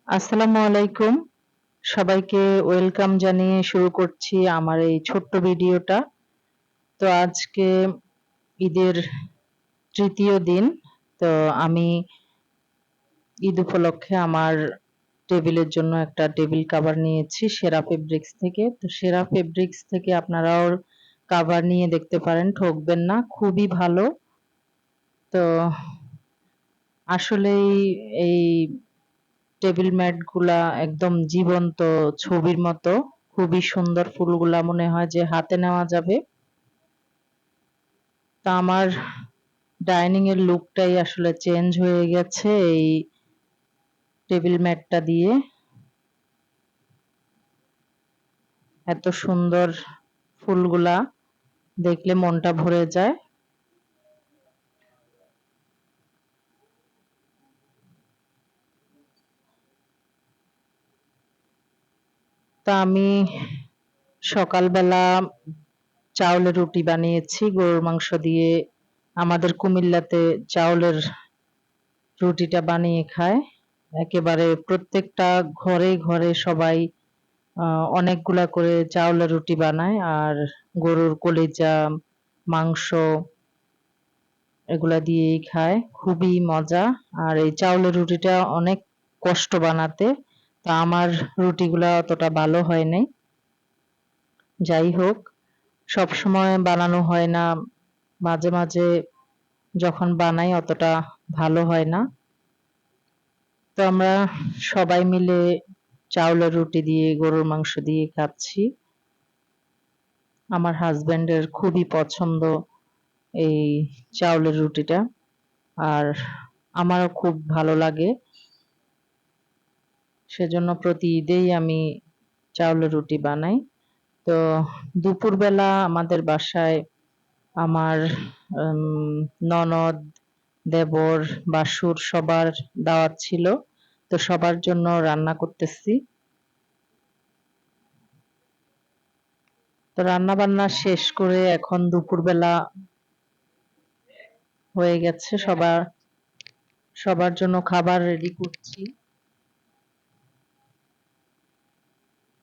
আসসালামু আলাইকুম। সবাইকে ওয়েলকাম জানিয়ে শুরু করছি আমার এই ছোট্ট ভিডিওটা। তো আজকে ঈদের ৩য় দিন। তো আমি ঈদ উপলক্ষে আমার টেবিলের জন্য একটা টেবিল কাভার নিয়েছি সেরা ফেব্রিক্স থেকে। তো সেরা ফেব্রিক্স থেকে আপনারাও কাভার নিয়ে দেখতে পারেন, ঠকবেন না, খুবই ভালো। তো আসলেই এই টেবিল ম্যাট গুলা একদম জীবন্ত ছবির মতো, খুবই সুন্দর। ফুলগুলা মনে হয় যে হাতে নেওয়া যাবে। তা আমার ডাইনিং এর লুকটাই আসলে চেঞ্জ হয়ে গেছে এই টেবিল ম্যাটটা দিয়ে। এত সুন্দর ফুলগুলা দেখলে মনটা ভরে যায়। তা আমি সকালবেলা চাউলের রুটি বানিয়েছি গরুর মাংস দিয়ে। আমাদের কুমিল্লাতে চাউলের রুটিটা বানিয়ে খায় একেবারে প্রত্যেকটা ঘরে ঘরে। সবাই অনেকগুলা করে চাউলের রুটি বানায় আর গরুর কলিজা, মাংস এগুলা দিয়েই খায়, খুবই মজা। আর এই চাউলের রুটিটা অনেক কষ্ট বানাতে। তা আমার রুটিগুলা অতটা ভালো হয় নাই। যাই হোক, সব সময় বানানো হয় না, মাঝে মাঝে যখন বানাই অতটা ভালো হয় না। তো আমরা সবাই মিলে চাউলের রুটি দিয়ে গরুর মাংস দিয়ে খাচ্ছি। আমার হাজবেন্ডের খুবই পছন্দ এই চাউলের রুটিটা, আর আমারও খুব ভালো লাগে। সেজন্য প্রতি ঈদেই আমি চাউলের রুটি বানাই। তো দুপুরবেলা আমাদের বাসায় আমার ননদ, দেবর, বাসুর সবার দাওয়াত ছিল। তো সবার জন্য রান্না করতেছি। তো রান্না বান্না শেষ করে এখন দুপুরবেলা হয়ে গেছে, সবার সবার জন্য খাবার রেডি করছি।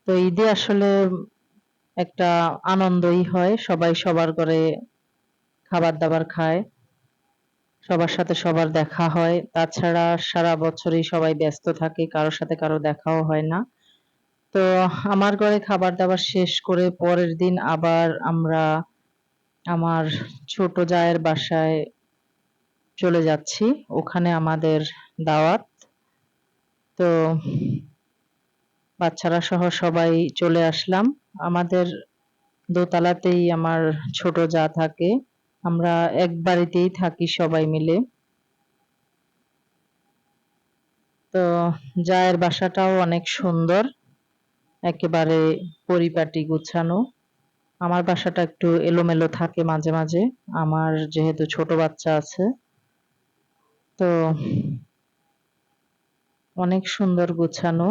তো ঈদে আসলে একটা আনন্দই হয়, সবাই সবার ঘরে খাবার দাবার খায়, সবার সাথে সবার দেখা হয়। তাছাড়া সারা বছরই সবাই ব্যস্ত থাকে, কারোর সাথে কারো দেখাও হয় না। তো আমার ঘরে খাবার দাবার শেষ করে পরের দিন আবার আমরা আমার ছোট জায়ের বাসায় চলে যাচ্ছি, ওখানে আমাদের দাওয়াত। তো বাচ্চারা সহ সবাই চলে আসলাম। আমাদের দোতলাতেই আমার ছোট জা থাকে, আমরা এক বাড়িতেই থাকি সবাই মিলে। তো জায়ের বাসাটাও অনেক সুন্দর, একেবারে পরিপাটি গুছানো। আমার বাসাটা একটু এলোমেলো থাকে মাঝে মাঝে, আমার যেহেতু ছোট বাচ্চা আছে। তো অনেক সুন্দর গুছানো।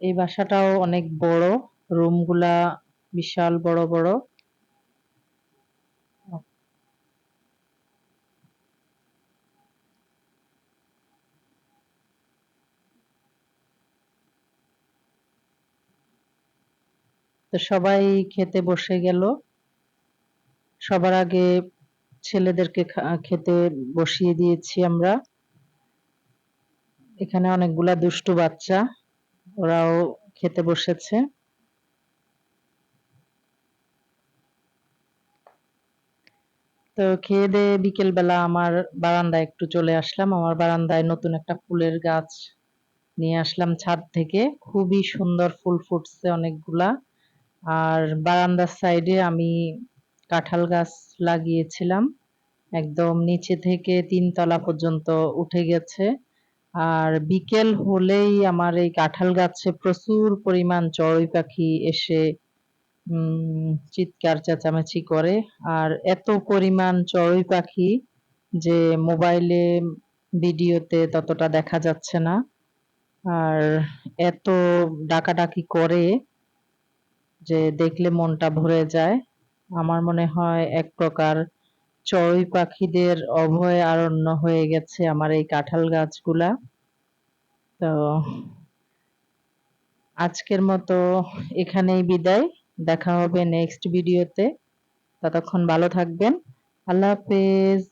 এই বাসাটাও অনেক বড়, রুমগুলা বিশাল বড় বড়। তো সবাই খেতে বসে গেল। সবার আগে ছেলেদেরকে খেতে বসিয়ে দিয়েছি আমরা। এখানে অনেকগুলা দুষ্টু বাচ্চা, ওরাও খেতে বসেছে। তো খেয়ে দেয়ে বিকেল বেলা আমার বারান্দায় একটু চলে আসলাম। আমার বারান্দায় নতুন একটা ফুলের গাছ নিয়ে আসলাম ছাদ থেকে, খুবই সুন্দর ফুল ফুটছে অনেকগুলা। আর বারান্দার সাইডে আমি কাঁঠাল গাছ লাগিয়েছিলাম, একদম নিচে থেকে 3 তলা পর্যন্ত উঠে গেছে। আর বিকেল হলেই আমার এই কাঁঠাল গাছে প্রচুর পরিমাণ চড়ুই পাখি এসে চিৎকার চেঁচামেচি করে। আর এত পরিমাণ চড়ুই পাখি যে মোবাইলে ভিডিওতে ততটা দেখা যাচ্ছে না। আর এত ডাকাডাকি করে যে দেখলে মনটা ভরে যায়। আমার মনে হয় এক প্রকার চড়ুই পাখিদের অভয় আরণ্য হয়ে গেছে আমার এই কাঁঠাল গাছগুলা। তো আজকের মতো এখানেই বিদায়। দেখা হবে নেক্সট ভিডিওতে। ততক্ষণ ভালো থাকবেন। আল্লাহ হাফেজ।